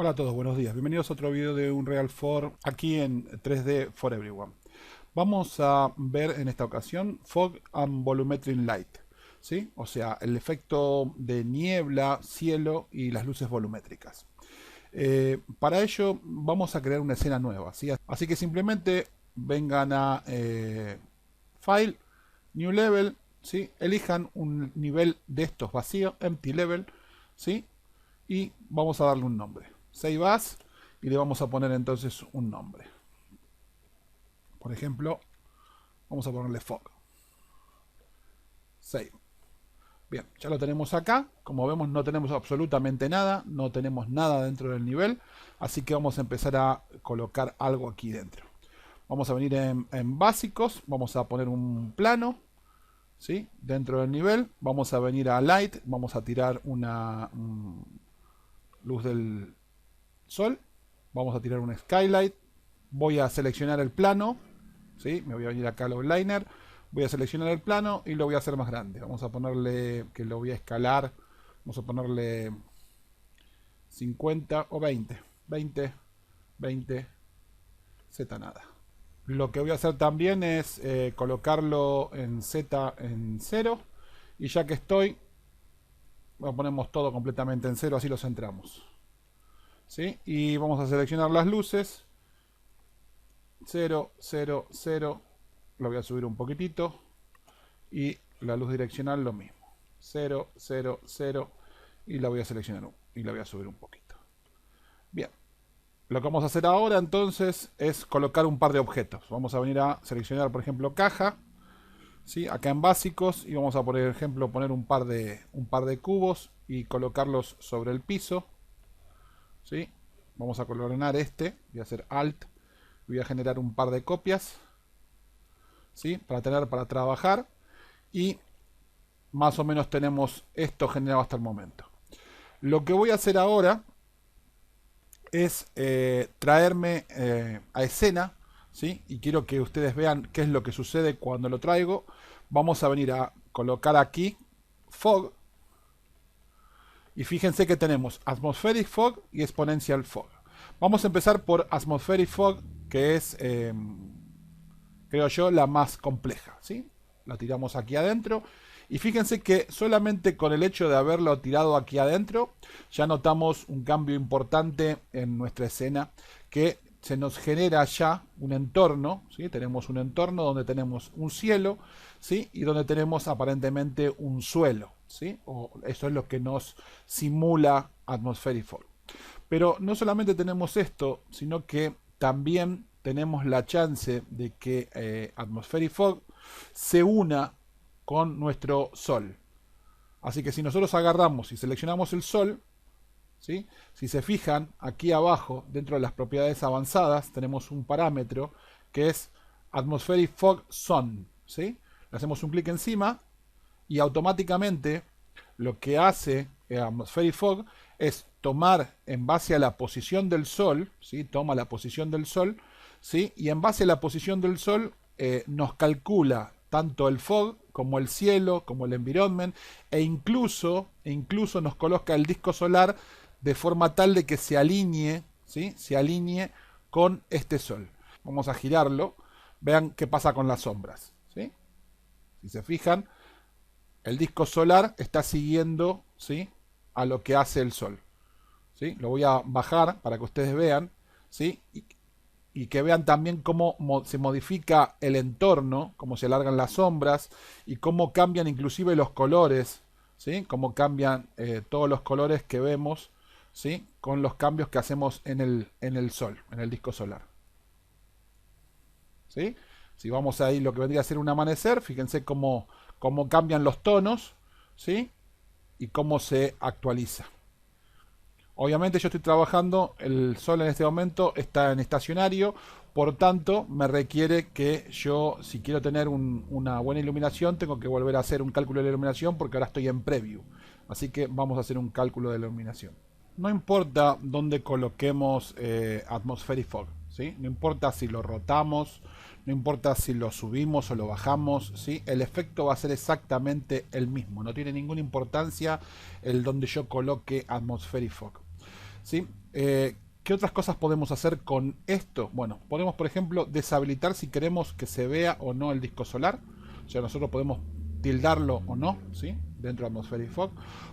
Hola a todos, buenos días. Bienvenidos a otro video de Unreal 4 aquí en 3D for Everyone. Vamos a ver en esta ocasión Fog and Volumetric Light, ¿sí? O sea, el efecto de niebla, cielo y las luces volumétricas. Para ello vamos a crear una escena nueva, ¿sí? Así que simplemente vengan a File, New Level, ¿sí? Elijan un nivel de estos vacío, Empty Level, ¿sí? Y vamos a darle un nombre. Save as y le vamos a poner entonces un nombre. Por ejemplo, vamos a ponerle Fog. Save. Bien, ya lo tenemos acá. Como vemos no tenemos absolutamente nada, no tenemos nada dentro del nivel, así que vamos a empezar a colocar algo aquí dentro. Vamos a venir en básicos, vamos a poner un plano, ¿sí? Dentro del nivel, vamos a venir a Light, vamos a tirar una luz del sol, vamos a tirar un skylight, voy a seleccionar el plano, ¿sí? Me voy a venir acá al outliner, voy a seleccionar el plano y lo voy a hacer más grande. Vamos a ponerle que lo voy a escalar, vamos a ponerle 50 o 20, 20, 20, Z nada. Lo que voy a hacer también es colocarlo en Z en 0 y ya que estoy, lo ponemos todo completamente en 0, así lo centramos. ¿Sí? Y vamos a seleccionar las luces, 0, 0, 0, lo voy a subir un poquitito y la luz direccional lo mismo, 0, 0, 0 y la voy a seleccionar y la voy a subir un poquito. Bien, lo que vamos a hacer ahora entonces es colocar un par de objetos. Vamos a venir a seleccionar por ejemplo caja, ¿sí? Acá en básicos y vamos a por ejemplo poner un par de cubos y colocarlos sobre el piso, ¿sí? Vamos a colorear este, voy a hacer Alt, voy a generar un par de copias, ¿sí? Para trabajar y más o menos tenemos esto generado hasta el momento. Lo que voy a hacer ahora es traerme a escena, ¿sí? Y quiero que ustedes vean qué es lo que sucede cuando lo traigo. Vamos a venir a colocar aquí Fog y fíjense que tenemos Atmospheric Fog y Exponential Fog. Vamos a empezar por Atmospheric Fog, que es creo yo la más compleja, ¿sí? La tiramos aquí adentro y fíjense que solamente con el hecho de haberlo tirado aquí adentro ya notamos un cambio importante en nuestra escena, que se nos genera ya un entorno, ¿sí? Tenemos un entorno donde tenemos un cielo, ¿sí? Y donde tenemos aparentemente un suelo, ¿sí? O eso es lo que nos simula Atmospheric Fog. Pero no solamente tenemos esto, sino que también tenemos la chance de que Atmospheric Fog se una con nuestro Sol. Así que si nosotros agarramos y seleccionamos el Sol, ¿sí? Si se fijan, aquí abajo, dentro de las propiedades avanzadas, tenemos un parámetro que es Atmospheric Fog Zone, ¿sí? Le hacemos un clic encima y automáticamente lo que hace Atmospheric Fog es tomar en base a la posición del Sol, ¿sí? Toma la posición del Sol, ¿sí? Y en base a la posición del Sol nos calcula tanto el fog como el cielo, como el environment, e incluso nos coloca el disco solar de forma tal de que se alinee, ¿sí? Se alinee con este Sol. Vamos a girarlo, vean qué pasa con las sombras, ¿sí? Si se fijan, el disco solar está siguiendo, ¿sí? A lo que hace el Sol, ¿sí? Lo voy a bajar para que ustedes vean, ¿sí? Y que vean también cómo se modifica el entorno, cómo se alargan las sombras y cómo cambian inclusive los colores, ¿sí? Cómo cambian todos los colores que vemos, ¿sí? Con los cambios que hacemos en el Sol, en el disco solar, ¿sí? Si vamos ahí lo que vendría a ser un amanecer, fíjense cómo cambian los tonos, ¿sí? Y cómo se actualiza. Obviamente yo estoy trabajando, el Sol en este momento está en estacionario, por tanto me requiere que yo, si quiero tener una buena iluminación, tengo que volver a hacer un cálculo de la iluminación porque ahora estoy en preview. Así que vamos a hacer un cálculo de la iluminación. No importa dónde coloquemos Atmospheric Fog, ¿sí? No importa si lo rotamos, no importa si lo subimos o lo bajamos, ¿sí? El efecto va a ser exactamente el mismo. No tiene ninguna importancia el donde yo coloque Atmospheric Fog, ¿sí? ¿Qué otras cosas podemos hacer con esto? Bueno, podemos, por ejemplo, deshabilitar si queremos que se vea o no el disco solar. O sea, nosotros podemos tildarlo o no, ¿sí? Dentro de Atmospheric Fog.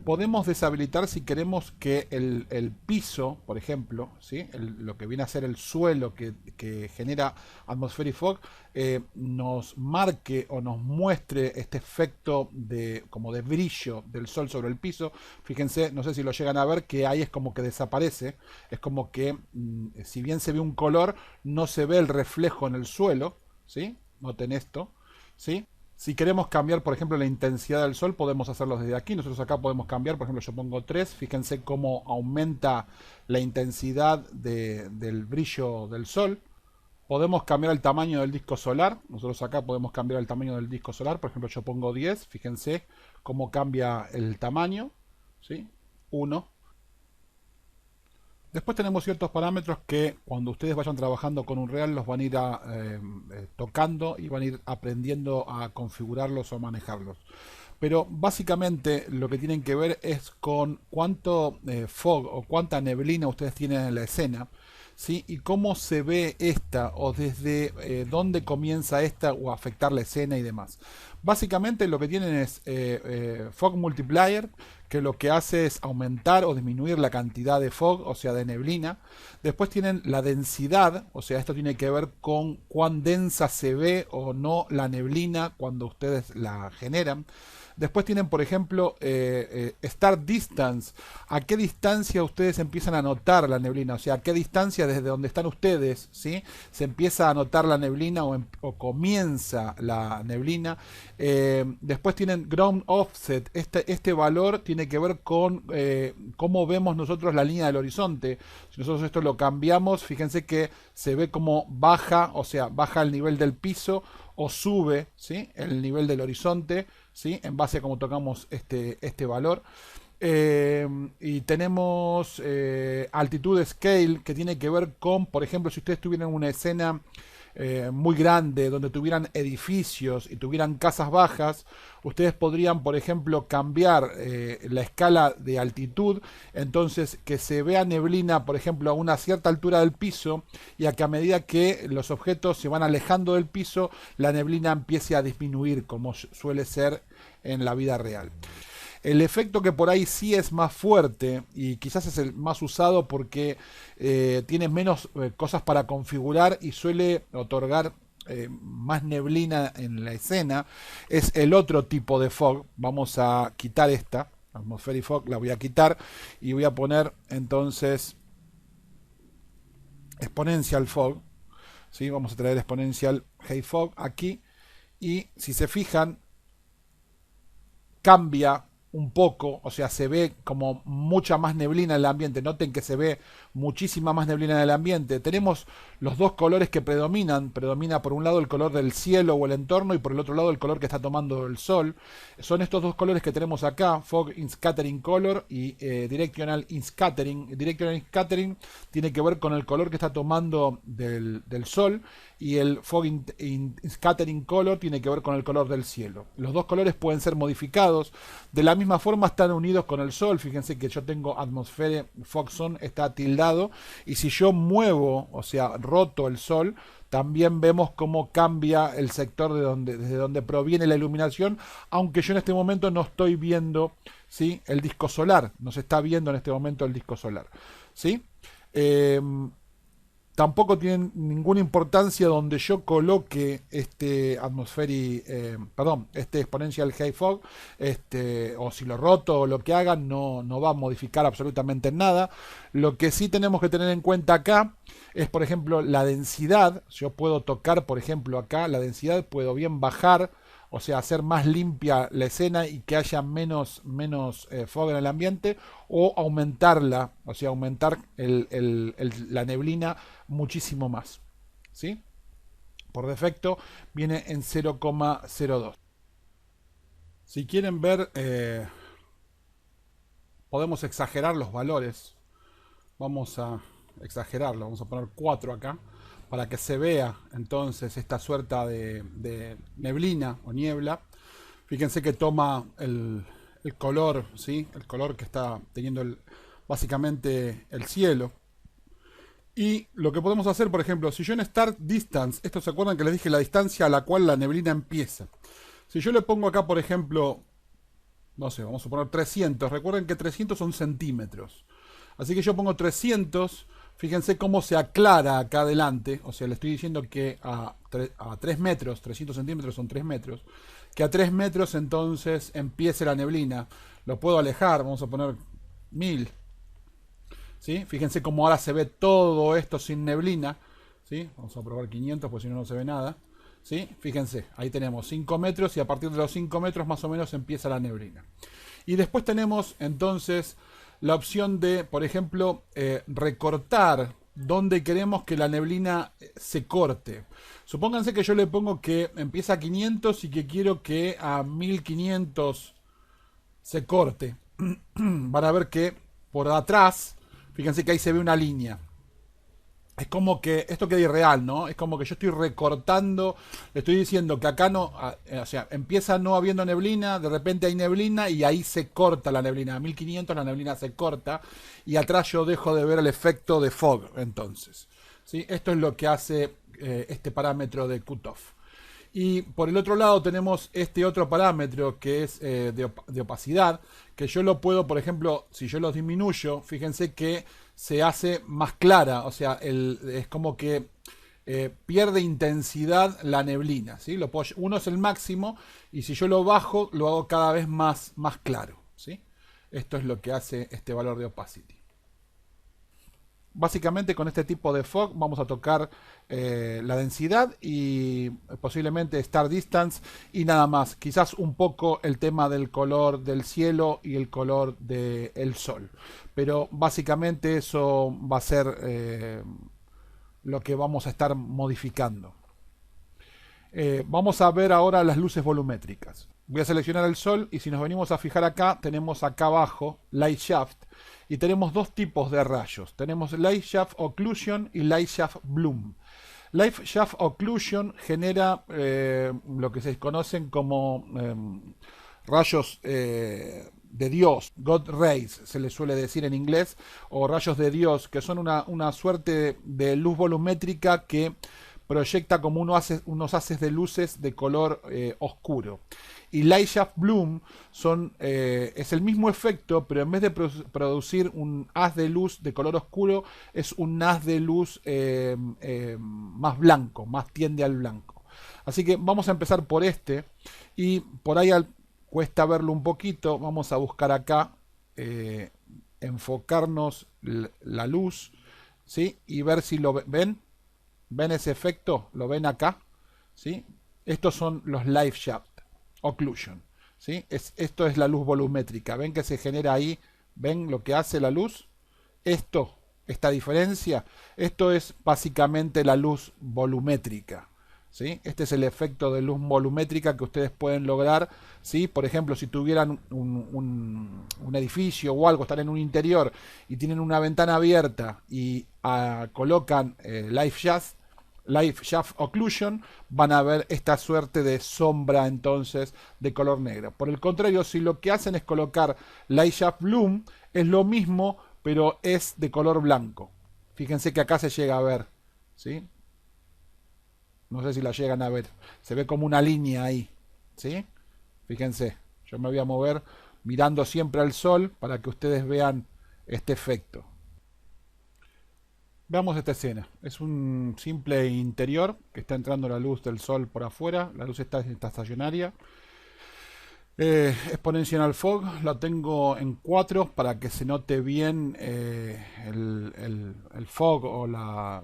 Podemos deshabilitar si queremos que el piso, por ejemplo, ¿sí? Lo que viene a ser el suelo que genera Atmospheric Fog, nos marque o nos muestre este efecto de, como de brillo del sol sobre el piso. Fíjense, no sé si lo llegan a ver, que ahí es como que desaparece. Es como que, si bien se ve un color, no se ve el reflejo en el suelo, ¿sí? Noten esto, ¿sí? Si queremos cambiar, por ejemplo, la intensidad del sol, podemos hacerlo desde aquí. Nosotros acá podemos cambiar, por ejemplo, yo pongo 3. Fíjense cómo aumenta la intensidad del brillo del sol. Podemos cambiar el tamaño del disco solar. Nosotros acá podemos cambiar el tamaño del disco solar. Por ejemplo, yo pongo 10. Fíjense cómo cambia el tamaño, ¿sí? 1. Después tenemos ciertos parámetros que cuando ustedes vayan trabajando con Unreal los van a ir tocando y van a ir aprendiendo a configurarlos o manejarlos. Pero básicamente lo que tienen que ver es con cuánto fog o cuánta neblina ustedes tienen en la escena, ¿sí? Y cómo se ve esta o desde dónde comienza esta o afectar la escena y demás. Básicamente lo que tienen es Fog Multiplier, que lo que hace es aumentar o disminuir la cantidad de fog, o sea, de neblina. Después tienen la densidad, o sea, esto tiene que ver con cuán densa se ve o no la neblina cuando ustedes la generan. Después tienen, por ejemplo, Start Distance. ¿A qué distancia ustedes empiezan a notar la neblina? O sea, ¿a qué distancia desde donde están ustedes, ¿sí? Se empieza a notar la neblina o comienza la neblina. Después tienen Ground Offset. Este valor tiene que ver con cómo vemos nosotros la línea del horizonte. Si nosotros esto lo cambiamos, fíjense que se ve como baja, o sea, baja el nivel del piso o sube, ¿sí? El nivel del horizonte, ¿sí? En base a cómo tocamos este valor. Y tenemos Altitude Scale, que tiene que ver con, por ejemplo, si ustedes tuvieran una escena muy grande, donde tuvieran edificios y tuvieran casas bajas, ustedes podrían, por ejemplo, cambiar la escala de altitud, entonces que se vea neblina, por ejemplo, a una cierta altura del piso, y a que a medida que los objetos se van alejando del piso, la neblina empiece a disminuir, como suele ser en la vida real. El efecto que por ahí sí es más fuerte y quizás es el más usado porque tiene menos cosas para configurar y suele otorgar más neblina en la escena, es el otro tipo de fog. Vamos a quitar esta Atmospheric Fog, la voy a quitar y voy a poner entonces Exponential Fog, ¿sí? Vamos a traer Exponential Haze Fog aquí y si se fijan cambia un poco, o sea, se ve como mucha más neblina en el ambiente. Noten que se ve muchísima más neblina en el ambiente. Tenemos los dos colores que predomina por un lado el color del cielo o el entorno y por el otro lado el color que está tomando el sol. Son estos dos colores que tenemos acá, Fog in Scattering Color y Directional in Scattering. Directional in Scattering tiene que ver con el color que está tomando del sol y el Fog in Scattering Color tiene que ver con el color del cielo. Los dos colores pueden ser modificados. De la misma forma están unidos con el sol. Fíjense que yo tengo Atmosphere Fog Zone, está tildado. Y si yo muevo, o sea, roto el sol, también vemos cómo cambia el sector desde donde proviene la iluminación. Aunque yo en este momento no estoy viendo, ¿sí?, el disco solar. No se está viendo en este momento el disco solar, ¿sí? Tampoco tiene ninguna importancia donde yo coloque este este Exponential Haze Fog, o si lo roto o lo que haga, no va a modificar absolutamente nada. Lo que sí tenemos que tener en cuenta acá es, por ejemplo, la densidad. Yo puedo tocar, por ejemplo, acá la densidad, puedo bien bajar, o sea, hacer más limpia la escena y que haya menos fog en el ambiente, o aumentarla, o sea, aumentar la neblina muchísimo más, ¿sí? Por defecto viene en 0,02. Si quieren ver, podemos exagerar los valores. Vamos a exagerarlo, vamos a poner 4 acá, para que se vea entonces esta suerte de neblina o niebla. Fíjense que toma el color, ¿sí? El color que está teniendo básicamente el cielo, Y lo que podemos hacer, por ejemplo, si yo en Start Distance, esto se acuerdan que les dije la distancia a la cual la neblina empieza. Si yo le pongo acá, por ejemplo, no sé, vamos a poner 300. Recuerden que 300 son centímetros. Así que yo pongo 300. Fíjense cómo se aclara acá adelante. O sea, le estoy diciendo que a 3 metros, 300 centímetros son 3 metros. Que a 3 metros entonces empiece la neblina. Lo puedo alejar, vamos a poner 1000. ¿Sí? Fíjense cómo ahora se ve todo esto sin neblina. ¿Sí? Vamos a probar 500, pues si no, no se ve nada. ¿Sí? Fíjense, ahí tenemos 5 metros y a partir de los 5 metros más o menos empieza la neblina. Y después tenemos entonces la opción de, por ejemplo, recortar donde queremos que la neblina se corte. Supónganse que yo le pongo que empieza a 500 y que quiero que a 1500 se corte. Van a ver que por atrás, fíjense que ahí se ve una línea. Es como que esto queda irreal, ¿no? Es como que yo estoy recortando, le estoy diciendo que acá no, o sea, empieza no habiendo neblina, de repente hay neblina y ahí se corta la neblina. A 1500 la neblina se corta y atrás yo dejo de ver el efecto de fog, entonces. ¿Sí? Esto es lo que hace este parámetro de cutoff. Y por el otro lado tenemos este otro parámetro que es de opacidad, que yo lo puedo, por ejemplo, si yo lo disminuyo, fíjense que se hace más clara, o sea, es como que pierde intensidad la neblina, ¿sí? Uno es el máximo y si yo lo bajo, lo hago cada vez más claro, ¿sí? Esto es lo que hace este valor de opacity. Básicamente con este tipo de fog vamos a tocar la densidad y posiblemente star distance y nada más. Quizás un poco el tema del color del cielo y el color del sol. Pero básicamente eso va a ser lo que vamos a estar modificando. Vamos a ver ahora las luces volumétricas. Voy a seleccionar el sol y si nos venimos a fijar acá, tenemos acá abajo Light Shaft y tenemos dos tipos de rayos. Tenemos Light Shaft Occlusion y Light Shaft Bloom. Light Shaft Occlusion genera lo que se conocen como rayos de Dios, God Rays, se le suele decir en inglés, o rayos de Dios, que son una suerte de luz volumétrica que proyecta como unos haces de luces de color oscuro. Y Light Shaft Bloom es el mismo efecto, pero en vez de producir un haz de luz de color oscuro, es un haz de luz más blanco, más tiende al blanco. Así que vamos a empezar por este, y por ahí cuesta verlo un poquito. Vamos a buscar acá, enfocarnos la luz, ¿sí? Y ver si lo ven. ¿Ven ese efecto? ¿Lo ven acá? ¿Sí? Estos son los Light Shaft Occlusion. ¿Sí? Esto es la luz volumétrica. ¿Ven que se genera ahí? ¿Ven lo que hace la luz? Esta diferencia, esto es básicamente la luz volumétrica. ¿Sí? Este es el efecto de luz volumétrica que ustedes pueden lograr. ¿Sí? Por ejemplo, si tuvieran un edificio o algo, están en un interior y tienen una ventana abierta y colocan Light Shaft Occlusion, van a ver esta suerte de sombra entonces de color negro. Por el contrario, si lo que hacen es colocar Light Shaft Bloom, es lo mismo, pero es de color blanco. Fíjense que acá se llega a ver, ¿sí? No sé si la llegan a ver. Se ve como una línea ahí, ¿sí? Fíjense, yo me voy a mover mirando siempre al sol para que ustedes vean este efecto. Veamos esta escena. Es un simple interior que está entrando la luz del sol por afuera. La luz está estacionaria. Exponential Fog la tengo en 4 para que se note bien el fog o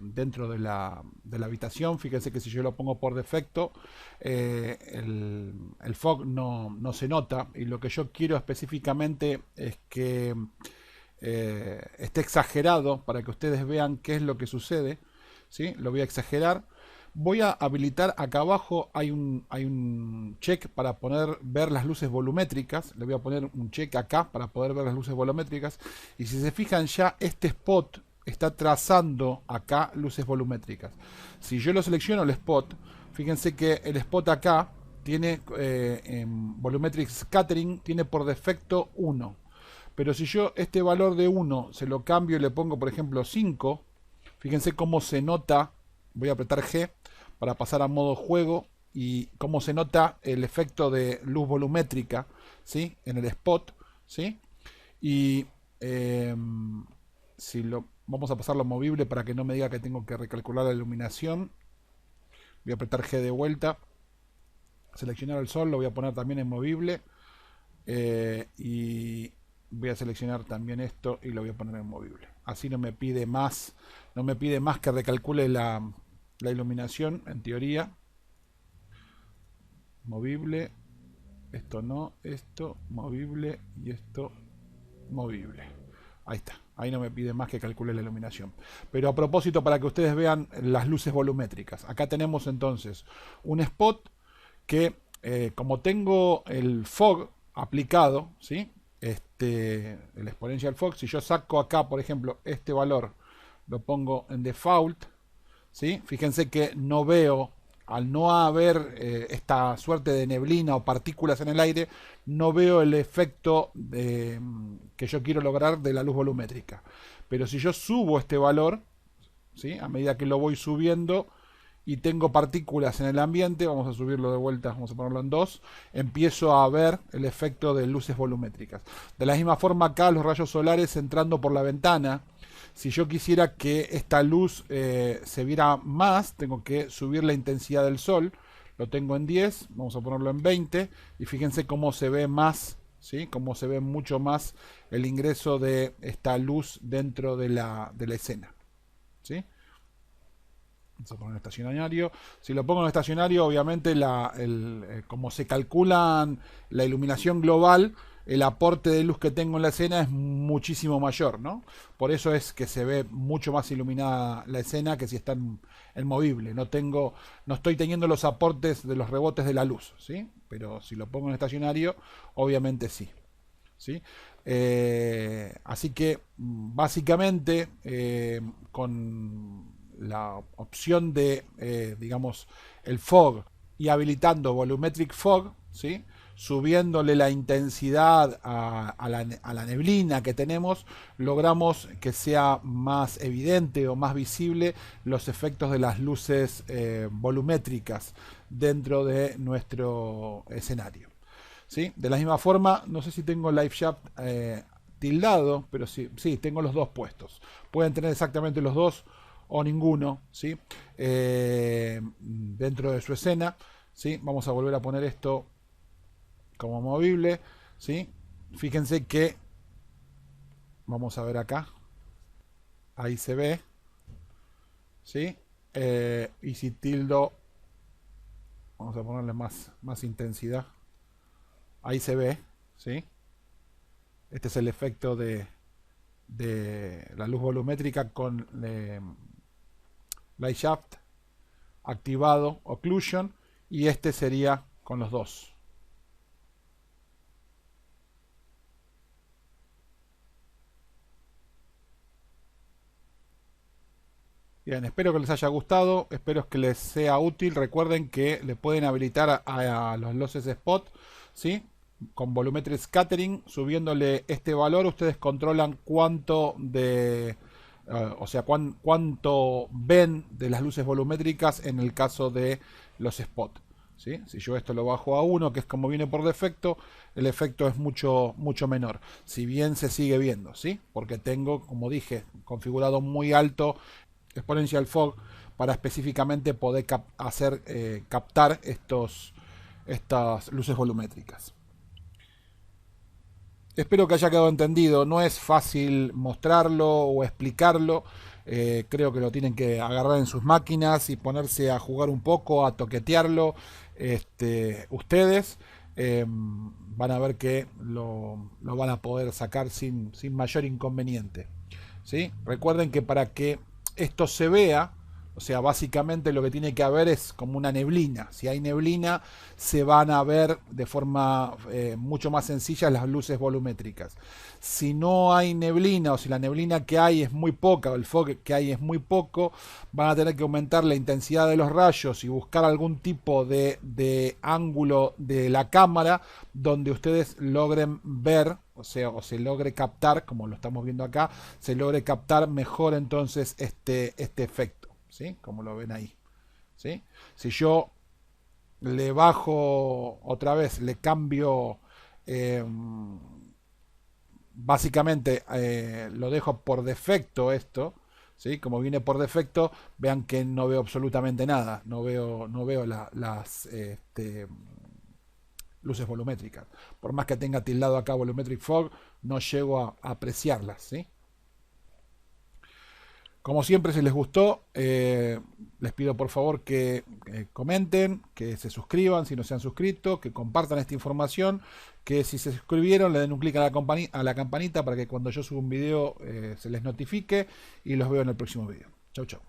dentro de la habitación. Fíjense que si yo lo pongo por defecto, el fog no se nota. Y lo que yo quiero específicamente es que esté exagerado para que ustedes vean qué es lo que sucede, ¿sí? Lo voy a exagerar. Voy a habilitar acá abajo, hay un check para ver las luces volumétricas. Le voy a poner un check acá para poder ver las luces volumétricas. Y si se fijan ya, este spot está trazando acá luces volumétricas. Si yo lo selecciono el spot, fíjense que el spot acá tiene en Volumetric Scattering, tiene por defecto 1. Pero si yo este valor de 1 se lo cambio y le pongo por ejemplo 5, Fíjense cómo se nota, voy a apretar G para pasar a modo juego, y cómo se nota el efecto de luz volumétrica, ¿sí? En el spot, ¿sí? Y si lo vamos a pasarlo a movible para que no me diga que tengo que recalcular la iluminación. Voy a apretar G de vuelta, seleccionar el sol, lo voy a poner también en movible, y voy a seleccionar también esto y lo voy a poner en movible. Así no me pide más, que recalcule la iluminación, en teoría. Movible, esto no, esto movible y esto movible. Ahí está, ahí no me pide más que calcule la iluminación. Pero a propósito, para que ustedes vean las luces volumétricas, acá tenemos entonces un spot que, como tengo el fog aplicado, ¿sí? El exponential fog, si yo saco acá, por ejemplo, este valor, lo pongo en default, ¿sí? Fíjense que no veo, al no haber esta suerte de neblina o partículas en el aire, no veo el efecto que yo quiero lograr de la luz volumétrica. Pero si yo subo este valor, ¿sí? A medida que lo voy subiendo y tengo partículas en el ambiente, vamos a subirlo de vuelta, vamos a ponerlo en 2, empiezo a ver el efecto de luces volumétricas. De la misma forma acá los rayos solares entrando por la ventana, si yo quisiera que esta luz se viera más, tengo que subir la intensidad del sol. Lo tengo en 10, vamos a ponerlo en 20 y fíjense cómo se ve más, ¿sí? Cómo se ve mucho más el ingreso de esta luz dentro de la escena, ¿sí? Vamos a poner en estacionario. Si lo pongo en estacionario, obviamente como se calculan la iluminación global, el aporte de luz que tengo en la escena es muchísimo mayor, ¿no? Por eso es que se ve mucho más iluminada la escena que si está en movible. No estoy teniendo los aportes de los rebotes de la luz, ¿sí? Pero si lo pongo en estacionario, obviamente sí, ¿sí? Así que básicamente con la opción de, digamos, el fog y habilitando volumetric fog, ¿sí? Subiéndole la intensidad a la neblina que tenemos, logramos que sea más evidente o más visible los efectos de las luces volumétricas dentro de nuestro escenario, ¿sí? De la misma forma, no sé si tengo Live Shaft tildado, pero sí, tengo los dos puestos. Pueden tener exactamente los dos o ninguno, ¿sí? Dentro de su escena, ¿sí? Vamos a volver a poner esto como movible, ¿sí? Fíjense que vamos a ver acá, ahí se ve, ¿sí? Y si tildo, vamos a ponerle más intensidad, ahí se ve, ¿sí? Este es el efecto de la luz volumétrica con Light Shaft activado, Occlusion, y este sería con los dos. Bien, espero que les haya gustado, espero que les sea útil. Recuerden que le pueden habilitar a los losses spot, ¿sí? Con volumetric scattering, subiéndole este valor, ustedes controlan cuánto cuánto ven de las luces volumétricas en el caso de los spot, ¿sí? Si yo esto lo bajo a 1, que es como viene por defecto, el efecto es mucho menor. Si bien se sigue viendo, ¿sí? Porque tengo, como dije, configurado muy alto Exponential Fog para específicamente poder captar estas luces volumétricas. Espero que haya quedado entendido. No es fácil mostrarlo o explicarlo. Creo que lo tienen que agarrar en sus máquinas y ponerse a jugar un poco, a toquetearlo. Ustedes van a ver que lo van a poder sacar sin mayor inconveniente, ¿sí? Recuerden que para que esto se vea, O sea, básicamente lo que tiene que haber es como una neblina. Si hay neblina, se van a ver de forma mucho más sencilla las luces volumétricas. Si no hay neblina o si la neblina que hay es muy poca o el fog que hay es muy poco, van a tener que aumentar la intensidad de los rayos y buscar algún tipo de ángulo de la cámara donde ustedes logren ver, o sea, o se logre captar, como lo estamos viendo acá, se logre captar mejor entonces este efecto. ¿Sí? Como lo ven ahí. ¿Sí? Si yo le bajo otra vez, le cambio, eh, básicamente lo dejo por defecto esto, ¿sí? Como viene por defecto, vean que no veo absolutamente nada, no veo las luces volumétricas. Por más que tenga tildado acá Volumetric Fog, no llego a apreciarlas, ¿sí? Como siempre, si les gustó, les pido por favor que comenten, que se suscriban si no se han suscrito, que compartan esta información, que si se suscribieron le den un clic a la campanita para que cuando yo suba un video se les notifique y los veo en el próximo video. Chau, chau.